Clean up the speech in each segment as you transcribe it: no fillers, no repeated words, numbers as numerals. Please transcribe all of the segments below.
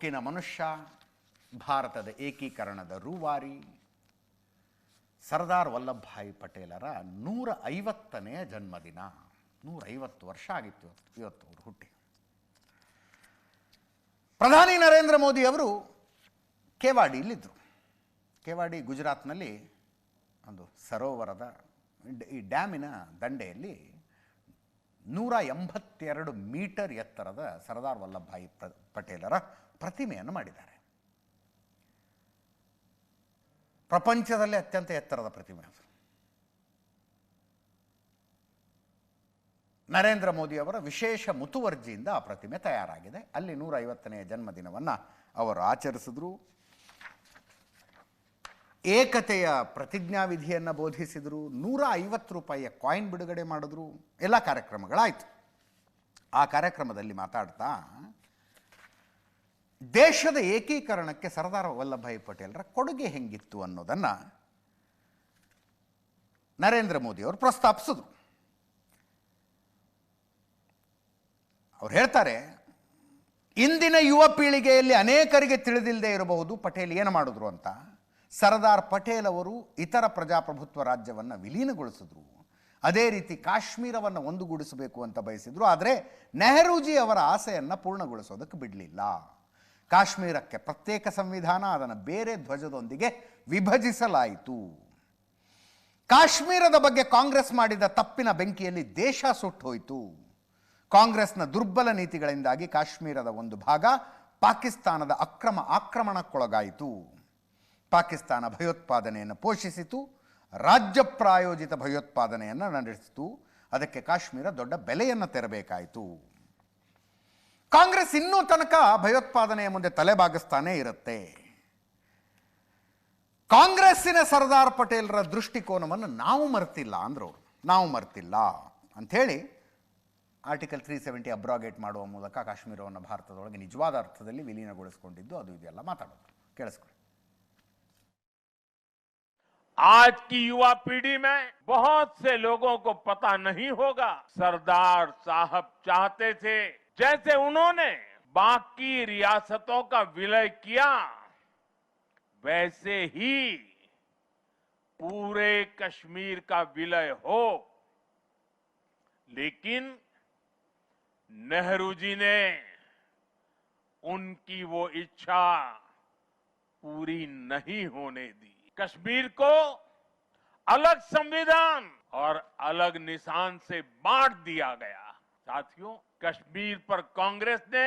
ಉಕ್ಕಿನ ಮನುಷ್ಯ, ಭಾರತದ ಏಕೀಕರಣದ ರೂವಾರಿ, ಸರ್ದಾರ್ ವಲ್ಲಭಭಾಯಿ ಪಟೇಲರ 150ನೇ ಜನ್ಮದಿನ. 150 ವರ್ಷ ಆಗಿತ್ತು ಇವತ್ತು ಅವರು ಹುಟ್ಟಿ. ಪ್ರಧಾನಿ ನರೇಂದ್ರ ಮೋದಿ ಅವರು ಕೇವಾಡಿಯಲ್ಲಿದ್ದರು. ಕೇವಾಡಿ ಗುಜರಾತ್ನಲ್ಲಿ ಒಂದು ಸರೋವರದ ಈ ಡ್ಯಾಮಿನ ದಂಡೆಯಲ್ಲಿ 182 ಮೀಟರ್ ಎತ್ತರದ ಸರ್ದಾರ್ ವಲ್ಲಭಭಾಯಿ ಪಟೇಲರ ಪ್ರತಿಮೆಯನ್ನು ಮಾಡಿದ್ದಾರೆ. ಪ್ರಪಂಚದಲ್ಲೇ ಅತ್ಯಂತ ಎತ್ತರದ ಪ್ರತಿಮೆ ಅದು. ನರೇಂದ್ರ ಮೋದಿ ಅವರ ವಿಶೇಷ ಮುತುವರ್ಜಿಯಿಂದ ಆ ಪ್ರತಿಮೆ ತಯಾರಾಗಿದೆ. ಅಲ್ಲಿ 150ನೇ ಜನ್ಮದಿನವನ್ನು ಅವರು ಆಚರಿಸಿದ್ರು. ಏಕತೆಯ ಪ್ರತಿಜ್ಞಾವಿಧಿಯನ್ನು ಬೋಧಿಸಿದರು. 150 ರೂಪಾಯಿಯ ಕಾಯಿನ್ ಬಿಡುಗಡೆ ಮಾಡಿದ್ರು. ಎಲ್ಲ ಕಾರ್ಯಕ್ರಮಗಳಾಯಿತು. ಆ ಕಾರ್ಯಕ್ರಮದಲ್ಲಿ ಮಾತಾಡ್ತಾ ದೇಶದ ಏಕೀಕರಣಕ್ಕೆ ಸರ್ದಾರ್ ವಲ್ಲಭಭಾಯಿ ಪಟೇಲರ ಕೊಡುಗೆ ಹೆಂಗಿತ್ತು ಅನ್ನೋದನ್ನು ನರೇಂದ್ರ ಮೋದಿ ಅವರು ಪ್ರಸ್ತಾಪಿಸಿದ್ರು. ಅವ್ರು ಹೇಳ್ತಾರೆ, ಇಂದಿನ ಯುವ ಪೀಳಿಗೆಯಲ್ಲಿ ಅನೇಕರಿಗೆ ತಿಳಿದಿಲ್ಲದೆ ಇರಬಹುದು ಪಟೇಲ್ ಏನು ಮಾಡಿದ್ರು ಅಂತ. ಸರ್ದಾರ್ ಪಟೇಲ್ ಅವರು ಇತರ ಪ್ರಜಾಪ್ರಭುತ್ವ ರಾಜ್ಯವನ್ನು ವಿಲೀನಗೊಳಿಸಿದ್ರು. ಅದೇ ರೀತಿ ಕಾಶ್ಮೀರವನ್ನು ಒಂದುಗೂಡಿಸಬೇಕು ಅಂತ ಬಯಸಿದ್ರು. ಆದರೆ ನೆಹರೂಜಿ ಅವರ ಆಸೆಯನ್ನು ಪೂರ್ಣಗೊಳಿಸೋದಕ್ಕೆ ಬಿಡಲಿಲ್ಲ. ಕಾಶ್ಮೀರಕ್ಕೆ ಪ್ರತ್ಯೇಕ ಸಂವಿಧಾನ, ಅದನ್ನು ಬೇರೆ ಧ್ವಜದೊಂದಿಗೆ ವಿಭಜಿಸಲಾಯಿತು. ಕಾಶ್ಮೀರದ ಬಗ್ಗೆ ಕಾಂಗ್ರೆಸ್ ಮಾಡಿದ ತಪ್ಪಿನ ಬೆಂಕಿಯಲ್ಲಿ ದೇಶ ಸುಟ್ಟೋಯಿತು. ಕಾಂಗ್ರೆಸ್ನ ದುರ್ಬಲ ನೀತಿಗಳಿಂದಾಗಿ ಕಾಶ್ಮೀರದ ಒಂದು ಭಾಗ ಪಾಕಿಸ್ತಾನದ ಆಕ್ರಮಣಕ್ಕೊಳಗಾಯಿತು. ಪಾಕಿಸ್ತಾನ ಭಯೋತ್ಪಾದನೆಯನ್ನು ಪೋಷಿಸಿತು, ರಾಜ್ಯ ಪ್ರಾಯೋಜಿತ ಭಯೋತ್ಪಾದನೆಯನ್ನು ನಡೆಸಿತು. ಅದಕ್ಕೆ ಕಾಶ್ಮೀರ ದೊಡ್ಡ ಬೆಲೆಯನ್ನು ತೆರಬೇಕಾಯಿತು. ಕಾಂಗ್ರೆಸ್ ಇನ್ನೂ ತನಕ ಭಯೋತ್ಪಾದನೆಯ ಮುಂದೆ ತಲೆಬಾಗಿಸ್ತಾನೇ ಇರುತ್ತೆ. ಕಾಂಗ್ರೆಸ್ಸಿನ ಸರ್ದಾರ್ ಪಟೇಲರ ದೃಷ್ಟಿಕೋನವನ್ನು ನಾವು ಮರೆತಿಲ್ಲ ಅಂದ್ರು. ನಾವು ಮರೆತಿಲ್ಲ ಅಂಥೇಳಿ ಆರ್ಟಿಕಲ್ 370 ಅಬ್ರಾಗೇಟ್ ಮಾಡುವ ಮೂಲಕ ಕಾಶ್ಮೀರವನ್ನು ಭಾರತದೊಳಗೆ ನಿಜವಾದ ಅರ್ಥದಲ್ಲಿ ವಿಲೀನಗೊಳಿಸಿಕೊಂಡಿದ್ದು ಅದು ಇದೆಲ್ಲ ಮಾತಾಡೋದು. ಕೇಳಿಸ್ಕೊಳ್ಳಿ. आज की युवा पीढ़ी में बहुत से लोगों को पता नहीं होगा, सरदार साहब चाहते थे जैसे उन्होंने बाकी रियासतों का विलय किया, वैसे ही पूरे कश्मीर का विलय हो. लेकिन नेहरू जी ने उनकी वो इच्छा पूरी नहीं होने दी. कश्मीर को अलग संविधान और अलग निशान से बांट दिया गया. साथियों, कश्मीर पर कांग्रेस ने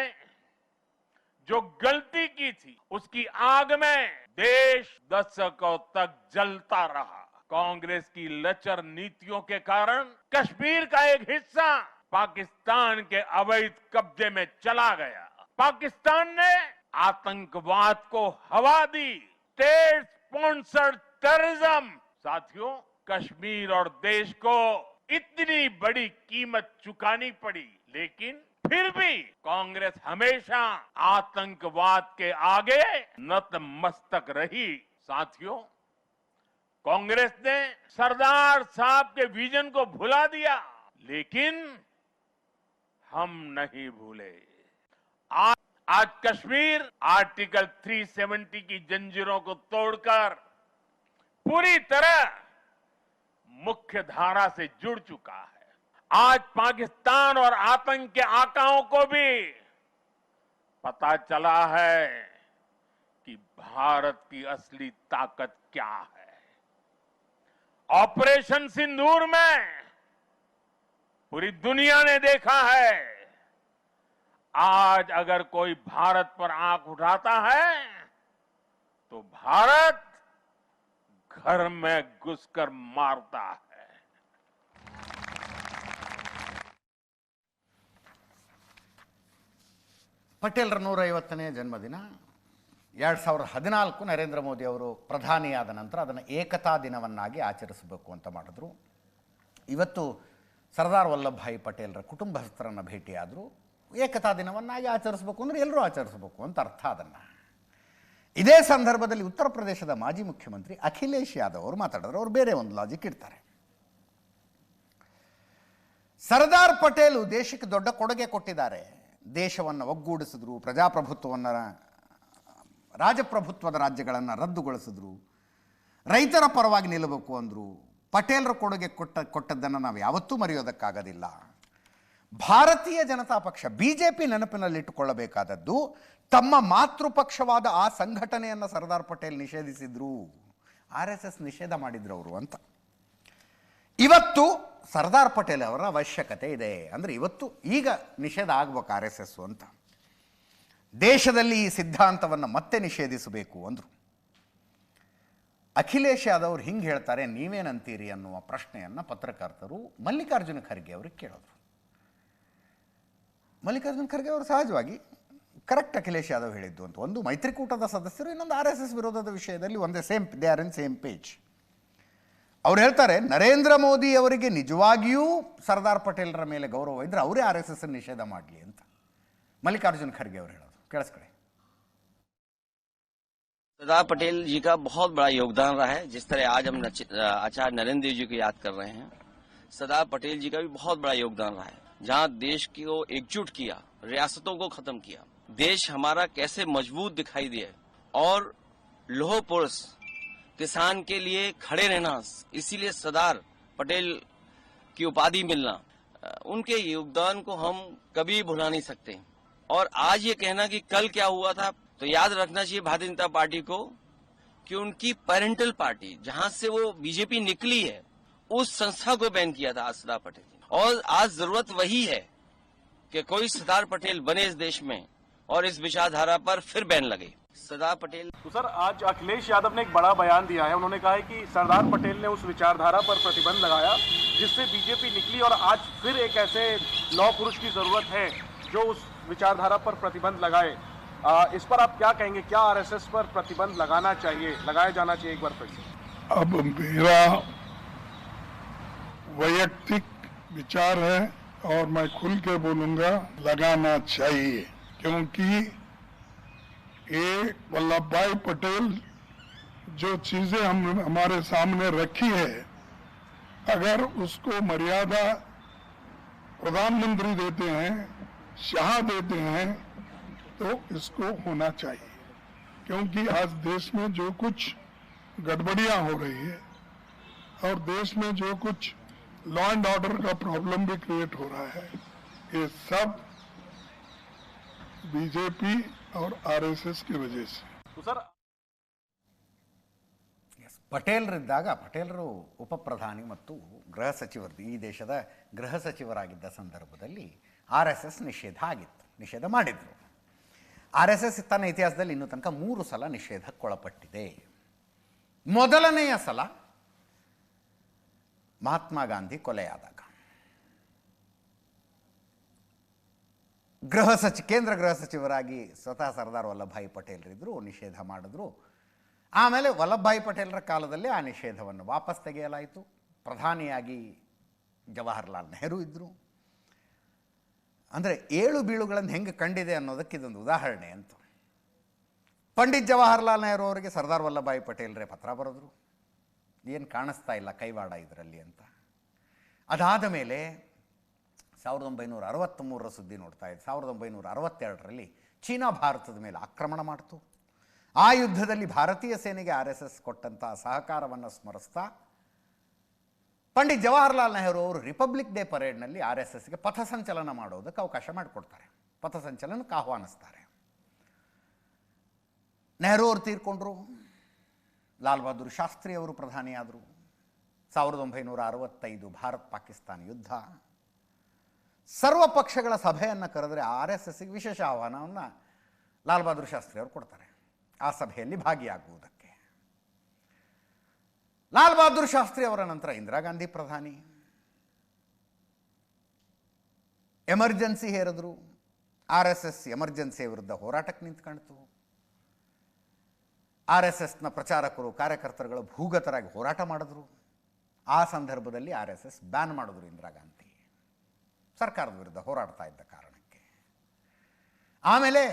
जो गलती की थी उसकी आग में देश दशकों तक जलता रहा. कांग्रेस की लचर नीतियों के कारण कश्मीर का एक हिस्सा पाकिस्तान के अवैध कब्जे में चला गया. पाकिस्तान ने आतंकवाद को हवा दी. State sponsored terrorism. साथियों, कश्मीर और देश को इतनी बड़ी कीमत चुकानी पड़ी, लेकिन फिर भी कांग्रेस हमेशा आतंकवाद के आगे नतमस्तक रही. साथियों, कांग्रेस ने सरदार साहब के विजन को भुला दिया, लेकिन हम नहीं भूले. आज कश्मीर आर्टिकल 370 की जंजीरों को तोड़कर पूरी तरह मुख्य धारा से जुड़ चुका है. आज पाकिस्तान और आतंक के आकाओं को भी पता चला है कि भारत की असली ताकत क्या है. ऑपरेशन सिंदूर में पूरी दुनिया ने देखा है. आज अगर कोई भारत पर आंख उठाता है तो भारत घर में घुसकर मारता है. ಪಟೇಲರ 150ನೇ ಜನ್ಮದಿನ 2014 ನರೇಂದ್ರ ಮೋದಿ ಅವರು ಪ್ರಧಾನಿಯಾದ ನಂತರ ಅದನ್ನು ಏಕತಾ ದಿನವನ್ನಾಗಿ ಆಚರಿಸಬೇಕು ಅಂತ ಮಾಡಿದ್ರು. ಇವತ್ತು ಸರ್ದಾರ್ ವಲ್ಲಭಭಾಯಿ ಪಟೇಲರ ಕುಟುಂಬಸ್ಥರನ್ನು ಭೇಟಿಯಾದರು. ಏಕತಾ ದಿನವನ್ನಾಗಿ ಆಚರಿಸಬೇಕು ಅಂದರೆ ಎಲ್ಲರೂ ಆಚರಿಸಬೇಕು ಅಂತ ಅರ್ಥ. ಅದನ್ನು ಇದೇ ಸಂದರ್ಭದಲ್ಲಿ ಉತ್ತರ ಪ್ರದೇಶದ ಮಾಜಿ ಮುಖ್ಯಮಂತ್ರಿ ಅಖಿಲೇಶ್ ಯಾದವ್ ಅವರು ಮಾತಾಡಿದ್ರು. ಅವರು ಬೇರೆ ಒಂದು ಲಾಜಿಕ್ ಇಡ್ತಾರೆ. ಸರ್ದಾರ್ ಪಟೇಲ್ ದೇಶಕ್ಕೆ ದೊಡ್ಡ ಕೊಡುಗೆ ಕೊಟ್ಟಿದ್ದಾರೆ. ದೇಶವನ್ನು ಒಗ್ಗೂಡಿಸಿದ್ರು, ಪ್ರಜಾಪ್ರಭುತ್ವವನ್ನು ರಾಜಪ್ರಭುತ್ವದ ರಾಜ್ಯಗಳನ್ನು ರದ್ದುಗೊಳಿಸಿದ್ರು, ರೈತರ ಪರವಾಗಿ ನಿಲ್ಲಬೇಕು ಅಂದರು. ಪಟೇಲರ ಕೊಡುಗೆ ಕೊಟ್ಟದ್ದನ್ನು ನಾವು ಯಾವತ್ತೂ ಮರೆಯೋದಕ್ಕಾಗೋದಿಲ್ಲ. ಭಾರತೀಯ ಜನತಾ ಪಕ್ಷ BJP ನೆನಪಿನಲ್ಲಿಟ್ಟುಕೊಳ್ಳಬೇಕಾದದ್ದು ತಮ್ಮ ಮಾತೃಪಕ್ಷವಾದ ಆ ಸಂಘಟನೆಯನ್ನು ಸರ್ದಾರ್ ಪಟೇಲ್ ನಿಷೇಧಿಸಿದ್ರು, RSS ನಿಷೇಧ ಮಾಡಿದ್ರು ಅವರು ಅಂತ. ಇವತ್ತು ಸರ್ದಾರ್ ಪಟೇಲ್ ಅವರ ಅವಶ್ಯಕತೆ ಇದೆ. ಅಂದರೆ ಇವತ್ತು ಈಗ ನಿಷೇಧ ಆಗ್ಬೇಕು RSS ಅಂತ. ದೇಶದಲ್ಲಿ ಈ ಸಿದ್ಧಾಂತವನ್ನು ಮತ್ತೆ ನಿಷೇಧಿಸಬೇಕು ಅಂದರು. ಅಖಿಲೇಶ್ ಯಾದವ್ ಹಿಂಗೆ ಹೇಳ್ತಾರೆ, ನೀವೇನಂತೀರಿ ಅನ್ನುವ ಪ್ರಶ್ನೆಯನ್ನು ಪತ್ರಕರ್ತರು ಮಲ್ಲಿಕಾರ್ಜುನ ಖರ್ಗೆ ಅವ್ರಿಗೆ ಕೇಳಿದ್ರು. ಮಲ್ಲಿಕಾರ್ಜುನ ಖರ್ಗೆ ಅವರು ಸಹಜವಾಗಿ ಕರೆಕ್ಟ್ ಅಖಿಲೇಶ್ ಯಾದವ್ ಹೇಳಿದ್ದು ಅಂತ. ಒಂದು ಮೈತ್ರಿಕೂಟದ ಸದಸ್ಯರು, ಇನ್ನೊಂದು RSS ವಿರೋಧದ ವಿಷಯದಲ್ಲಿ ಒಂದೇ they are in same page. ಅವ್ರು ಹೇಳ್ತಾರೆ, ನರೇಂದ್ರ ಮೋದಿ ಅವರಿಗೆ ನಿಜವಾಗಿಯೂ ಸರ್ದಾರ್ ಪಟೇಲರ ಮೇಲೆ ಗೌರವ ಇದ್ದರೆ ಅವರೇ RSS ನಿಷೇಧ ಮಾಡಲಿ ಅಂತ ಮಲ್ಲಿಕಾರ್ಜುನ ಖರ್ಗೆ ಅವರು ಹೇಳೋದು. ಕೇಳಿಸ್ಕೊಳ್ಳಿ. सरदार पटेल जी का बहुत बड़ा योगदान रहा है। जिस तरह आज हम आचार्य नरेंद्र देव जी को याद कर रहे हैं, सरदार पटेल जी का भी बहुत बड़ा योगदान रहा है। जहां देश को एकजुट किया, रियासतों को खत्म किया, देश हमारा कैसे मजबूत दिखाई दिया और लोह पुरुष किसान के लिए खड़े रहना, इसीलिए सरदार पटेल की उपाधि मिलना, उनके योगदान को हम कभी भुला नहीं सकते। और आज ये कहना कि कल क्या हुआ था, तो याद रखना चाहिए भारतीय जनता पार्टी को कि उनकी पेरेंटल पार्टी जहां से वो बीजेपी निकली है, उस संस्था को बैन किया था आज सरदार पटेल जी। और आज जरूरत वही है कि कोई सरदार पटेल बने इस देश में और इस विचारधारा पर फिर बैन लगे। सरदार पटेल तो सर, आज अखिलेश यादव ने एक बड़ा बयान दिया है। उन्होंने कहा है कि सरदार पटेल ने उस विचारधारा पर प्रतिबंध लगाया जिससे बीजेपी निकली, और आज फिर एक ऐसे लौह पुरुष की जरूरत है जो उस विचारधारा पर प्रतिबंध लगाए। इस पर आप क्या कहेंगे? क्या RSS पर प्रतिबंध लगाना चाहिए, लगाया जाना चाहिए एक बार फिर से? अब मेरा वैयक्तिक विचार है और मैं खुल के बोलूंगा, लगाना चाहिए। क्योंकि ये वल्लभ भाई पटेल जो चीजें हमारे सामने रखी है, अगर उसको मर्यादा प्रधानमंत्री देते हैं, शाह देते हैं, तो इसको होना चाहिए। क्योंकि आज देश में जो कुछ गड़बड़ियां हो रही है और देश में जो कुछ लॉ एंड ऑर्डर का प्रॉब्लम भी क्रिएट हो रहा है, ये सब बीजेपी और RSS की वजह से। तो सर, ಪಟೇಲರಿದ್ದಾಗ ಪಟೇಲರು ಉಪಪ್ರಧಾನಿ ಮತ್ತು ಗೃಹ ಸಚಿವರು, ಈ ದೇಶದ ಗೃಹ ಸಚಿವರಾಗಿದ್ದ ಸಂದರ್ಭದಲ್ಲಿ RSS ನಿಷೇಧ ಆಗಿತ್ತು, ನಿಷೇಧ ಮಾಡಿದರು. RSS ತನ್ನ ಇತಿಹಾಸದಲ್ಲಿ ಇನ್ನೂ ತನಕ 3 ಸಲ ನಿಷೇಧಕ್ಕೊಳಪಟ್ಟಿದೆ. ಮೊದಲನೆಯ ಸಲ ಮಹಾತ್ಮ ಗಾಂಧಿ ಕೊಲೆಯಾದಾಗ ಕೇಂದ್ರ ಗೃಹ ಸಚಿವರಾಗಿ ಸ್ವತಃ ಸರ್ದಾರ್ ವಲ್ಲಭಭಾಯಿ ಪಟೇಲರಿದ್ದರು, ನಿಷೇಧ ಮಾಡಿದ್ರು. ಆಮೇಲೆ ವಲ್ಲಭಭಾಯಿ ಪಟೇಲರ ಕಾಲದಲ್ಲಿ ಆ ನಿಷೇಧವನ್ನು ವಾಪಸ್ ತೆಗೆಯಲಾಯಿತು. ಪ್ರಧಾನಿಯಾಗಿ ಜವಾಹರ್ಲಾಲ್ ನೆಹರು ಇದ್ದರು. ಅಂದರೆ ಏಳು ಬೀಳುಗಳನ್ನು ಹೆಂಗೆ ಕಂಡಿದೆ ಅನ್ನೋದಕ್ಕೆ ಇದೊಂದು ಉದಾಹರಣೆ ಅಂತ. ಪಂಡಿತ್ ಜವಾಹರ್ಲಾಲ್ ನೆಹರು ಅವರಿಗೆ ಸರ್ದಾರ್ ವಲ್ಲಭಭಾಯಿ ಪಟೇಲರೇ ಪತ್ರ ಬರೆದ್ರು, ಏನು ಕಾಣಿಸ್ತಾ ಇಲ್ಲ ಕೈವಾಡ ಇದರಲ್ಲಿ ಅಂತ. ಅದಾದ ಮೇಲೆ 1963ರ ಸುದ್ದಿ ನೋಡ್ತಾ ಇದ್ದೆ. 1962ರಲ್ಲಿ ಚೀನಾ ಭಾರತದ ಮೇಲೆ ಆಕ್ರಮಣ ಮಾಡಿತು. ಆ ಯುದ್ಧದಲ್ಲಿ ಭಾರತೀಯ ಸೇನೆಗೆ RSS ಕೊಟ್ಟಂಥ ಸಹಕಾರವನ್ನು ಸ್ಮರಿಸ್ತಾ ಪಂಡಿತ್ ಜವಾಹರ್ಲಾಲ್ ನೆಹರು ಅವರು ರಿಪಬ್ಲಿಕ್ ಡೇ ಪರೇಡ್ನಲ್ಲಿ RSSಗೆ ಪಥಸಂಚಲನ ಮಾಡೋದಕ್ಕೆ ಅವಕಾಶ ಮಾಡಿಕೊಡ್ತಾರೆ, ಪಥಸಂಚಲನಕ್ಕೆ ಆಹ್ವಾನಿಸ್ತಾರೆ. ನೆಹರು ಅವರು ತೀರ್ಕೊಂಡ್ರು, ಲಾಲ್ ಬಹದ್ದೂರ್ ಶಾಸ್ತ್ರಿ ಅವರು ಪ್ರಧಾನಿಯಾದರು. 1965 ಭಾರತ್ ಪಾಕಿಸ್ತಾನ ಯುದ್ಧ. ಸರ್ವ ಪಕ್ಷಗಳ ಸಭೆಯನ್ನು ಕರೆದರೆ RSSಗೆ ವಿಶೇಷ ಆಹ್ವಾನವನ್ನು ಲಾಲ್ ಬಹದ್ದೂರ್ ಶಾಸ್ತ್ರಿ ಅವರು ಕೊಡ್ತಾರೆ ಆ ಸಭೆಯಲ್ಲಿ ಭಾಗಿಯಾಗುವುದಕ್ಕೆ. ಲಾಲ್ ಬಹದ್ದೂರ್ ಶಾಸ್ತ್ರಿ ಅವರ ನಂತರ ಇಂದಿರಾ ಗಾಂಧಿ ಪ್ರಧಾನಿ. ಎಮರ್ಜೆನ್ಸಿ ಹೇರಿದ್ರು. RSS ಎಮರ್ಜೆನ್ಸಿ ವಿರುದ್ಧ ಹೋರಾಟಕ್ಕೆ ನಿಂತ್ಕೊಳ್ತು. RSSನ ಪ್ರಚಾರಕರು ಕಾರ್ಯಕರ್ತರುಗಳು ಭೂಗತರಾಗಿ ಹೋರಾಟ ಮಾಡಿದ್ರು. ಆ ಸಂದರ್ಭದಲ್ಲಿ RSS ಬ್ಯಾನ್ ಮಾಡಿದ್ರು ಇಂದಿರಾ ಗಾಂಧಿ, ಸರ್ಕಾರದ ವಿರುದ್ಧ ಹೋರಾಡ್ತಾ ಇದ್ದ ಕಾರಣಕ್ಕೆ. ಆಮೇಲೆ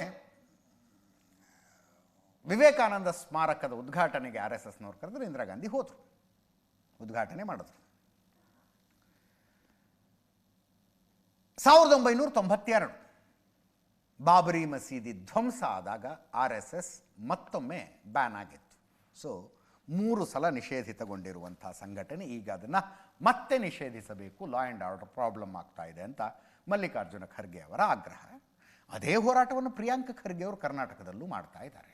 ವಿವೇಕಾನಂದ ಸ್ಮಾರಕದ ಉದ್ಘಾಟನೆಗೆ RSSನವ್ರು ಕರೆದ್ರು, ಇಂದಿರಾ ಗಾಂಧಿ ಹೋದರು, ಉದ್ಘಾಟನೆ ಮಾಡಿದ್ರು. 1992 ಬಾಬರಿ ಮಸೀದಿ ಧ್ವಂಸ ಆದಾಗ RSS ಮತ್ತೊಮ್ಮೆ ಬ್ಯಾನ್ ಆಗಿತ್ತು. ಸೊ 3 ಸಲ ನಿಷೇಧಿತಗೊಂಡಿರುವಂಥ ಸಂಘಟನೆ ಈಗ ಅದನ್ನು ಮತ್ತೆ ನಿಷೇಧಿಸಬೇಕು, ಲಾ ಆ್ಯಂಡ್ ಆರ್ಡರ್ ಪ್ರಾಬ್ಲಮ್ ಆಗ್ತಾ ಇದೆ ಅಂತ ಮಲ್ಲಿಕಾರ್ಜುನ ಖರ್ಗೆ ಅವರ ಆಗ್ರಹ. ಅದೇ ಹೋರಾಟವನ್ನು ಪ್ರಿಯಾಂಕ ಖರ್ಗೆ ಅವರು ಕರ್ನಾಟಕದಲ್ಲೂ ಮಾಡ್ತಾ ಇದ್ದಾರೆ.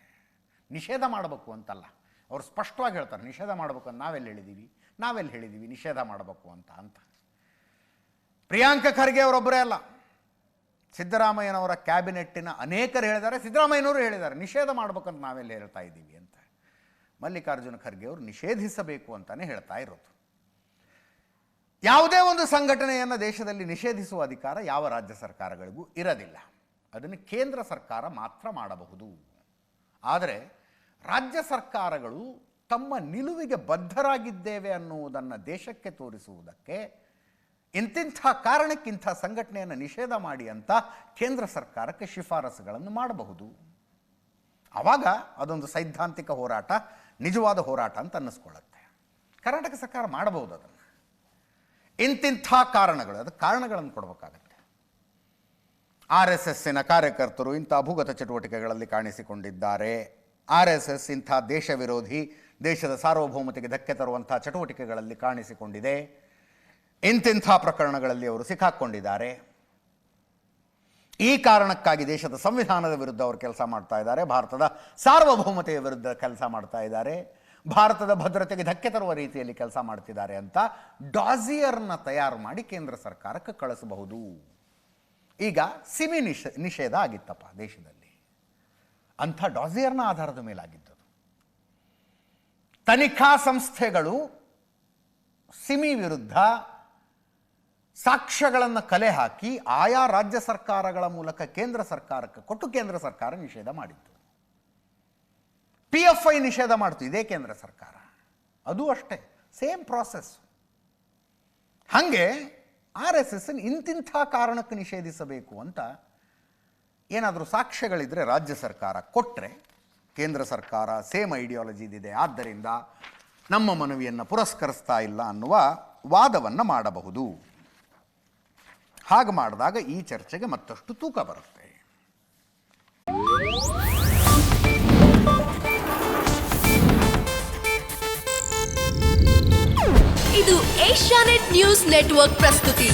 ನಿಷೇಧ ಮಾಡಬೇಕು ಅಂತಲ್ಲ, ಅವರು ಸ್ಪಷ್ಟವಾಗಿ ಹೇಳ್ತಾರೆ ನಿಷೇಧ ಮಾಡಬೇಕು ಅಂತ ನಾವೆಲ್ಲಿ ಹೇಳಿದ್ದೀವಿ ನಿಷೇಧ ಮಾಡಬೇಕು ಅಂತ. ಪ್ರಿಯಾಂಕ ಖರ್ಗೆ ಅವರೊಬ್ಬರೇ ಅಲ್ಲ, ಸಿದ್ದರಾಮಯ್ಯನವರ ಕ್ಯಾಬಿನೆಟ್ಟಿನ ಅನೇಕರು ಹೇಳಿದ್ದಾರೆ, ಸಿದ್ದರಾಮಯ್ಯನವರು ಹೇಳಿದ್ದಾರೆ ನಿಷೇಧ ಮಾಡಬೇಕಂತ ನಾವೆಲ್ಲ ಹೇಳ್ತಾ ಇದ್ದೀವಿ ಅಂತ. ಮಲ್ಲಿಕಾರ್ಜುನ ಖರ್ಗೆ ಅವರು ನಿಷೇಧಿಸಬೇಕು ಅಂತಲೇ ಹೇಳ್ತಾ ಇರೋದು. ಯಾವುದೇ ಒಂದು ಸಂಘಟನೆಯನ್ನು ದೇಶದಲ್ಲಿ ನಿಷೇಧಿಸುವ ಅಧಿಕಾರ ಯಾವ ರಾಜ್ಯ ಸರ್ಕಾರಗಳಿಗೂ ಇರೋದಿಲ್ಲ. ಅದನ್ನು ಕೇಂದ್ರ ಸರ್ಕಾರ ಮಾತ್ರ ಮಾಡಬಹುದು. ಆದರೆ ರಾಜ್ಯ ಸರ್ಕಾರಗಳು ತಮ್ಮ ನಿಲುವಿಗೆ ಬದ್ಧರಾಗಿದ್ದೇವೆ ಅನ್ನುವುದನ್ನು ದೇಶಕ್ಕೆ ತೋರಿಸುವುದಕ್ಕೆ ಇಂತಿಂಥ ಕಾರಣಕ್ಕಿಂಥ ಸಂಘಟನೆಯನ್ನು ನಿಷೇಧ ಮಾಡಿ ಅಂತ ಕೇಂದ್ರ ಸರ್ಕಾರಕ್ಕೆ ಶಿಫಾರಸುಗಳನ್ನು ಮಾಡಬಹುದು. ಆವಾಗ ಅದೊಂದು ಸೈದ್ಧಾಂತಿಕ ಹೋರಾಟ, ನಿಜವಾದ ಹೋರಾಟ ಅಂತ ಅನ್ನಿಸ್ಕೊಳ್ಳುತ್ತೆ. ಕರ್ನಾಟಕ ಸರ್ಕಾರ ಮಾಡಬಹುದು ಅದನ್ನು. ಇಂತಿಂಥ ಕಾರಣಗಳು, ಅದಕ್ಕೆ ಕಾರಣಗಳನ್ನು ಕೊಡಬೇಕಾಗತ್ತೆ. RSSನ ಕಾರ್ಯಕರ್ತರು ಇಂಥ ಭೂಗತ ಚಟುವಟಿಕೆಗಳಲ್ಲಿ ಕಾಣಿಸಿಕೊಂಡಿದ್ದಾರೆ, RSS ಇಂಥ ದೇಶ ವಿರೋಧಿ, ದೇಶದ ಸಾರ್ವಭೌಮತೆಗೆ ಧಕ್ಕೆ ತರುವಂಥ ಚಟುವಟಿಕೆಗಳಲ್ಲಿ ಕಾಣಿಸಿಕೊಂಡಿದೆ, ಇಂತಿಂಥ ಪ್ರಕರಣಗಳಲ್ಲಿ ಅವರು ಸಿಕ್ಕಾಕ್ಕೊಂಡಿದ್ದಾರೆ, ಈ ಕಾರಣಕ್ಕಾಗಿ ದೇಶದ ಸಂವಿಧಾನದ ವಿರುದ್ಧ ಅವರು ಕೆಲಸ ಮಾಡ್ತಾ ಇದ್ದಾರೆ, ಭಾರತದ ಸಾರ್ವಭೌಮತೆಯ ವಿರುದ್ಧ ಕೆಲಸ ಮಾಡ್ತಾ ಇದ್ದಾರೆ, ಭಾರತದ ಭದ್ರತೆಗೆ ಧಕ್ಕೆ ತರುವ ರೀತಿಯಲ್ಲಿ ಕೆಲಸ ಮಾಡ್ತಿದ್ದಾರೆ ಅಂತ ಡಾಸಿಯರ್ನ ತಯಾರು ಮಾಡಿ ಕೇಂದ್ರ ಸರ್ಕಾರಕ್ಕೆ ಕಳಿಸಬಹುದು. ಈಗ ಸಿಮಿ ನಿಷೇಧ ಆಗಿತ್ತಪ್ಪ ದೇಶದಲ್ಲಿ, ಅಂಥ ಡಾಸಿಯರ್ನ ಆಧಾರದ ಮೇಲಾಗಿದ್ದದು. ತನಿಖಾ ಸಂಸ್ಥೆಗಳು ಸಿಮಿ ವಿರುದ್ಧ ಸಾಕ್ಷ್ಯಗಳನ್ನು ಕಲೆ ಹಾಕಿ ಆಯಾ ರಾಜ್ಯ ಸರ್ಕಾರಗಳ ಮೂಲಕ ಕೇಂದ್ರ ಸರ್ಕಾರಕ್ಕೆ ಕೊಟ್ಟು ಕೇಂದ್ರ ಸರ್ಕಾರ ನಿಷೇಧ ಮಾಡಿತ್ತು. PFI ನಿಷೇಧ ಮಾಡ್ತು ಇದೇ ಕೇಂದ್ರ ಸರ್ಕಾರ, ಅದು ಅಷ್ಟೇ ಸೇಮ್ ಪ್ರಾಸೆಸ್. ಹಾಗೆ RSS ಇಂತಿಂಥ ಕಾರಣಕ್ಕೆ ನಿಷೇಧಿಸಬೇಕು ಅಂತ ಏನಾದರೂ ಸಾಕ್ಷ್ಯಗಳಿದ್ರೆ ರಾಜ್ಯ ಸರ್ಕಾರ ಕೊಟ್ಟರೆ ಕೇಂದ್ರ ಸರ್ಕಾರ ಸೇಮ್ ಐಡಿಯಾಲಜಿದಿದೆ, ಆದ್ದರಿಂದ ನಮ್ಮ ಮನವಿಯನ್ನು ಪುರಸ್ಕರಿಸ್ತಾ ಇಲ್ಲ ಅನ್ನುವ ವಾದವನ್ನು ಮಾಡಬಹುದು. ಹಾಗೆ ಮಾಡಿದಾಗ ಈ ಚರ್ಚೆಗೆ ಮತ್ತಷ್ಟು ತೂಕ ಬರುತ್ತೆ. ಇದು ಏಷ್ಯಾನೆಟ್ ನ್ಯೂಸ್ ನೆಟ್ವರ್ಕ್ ಪ್ರಸ್ತುತಿ.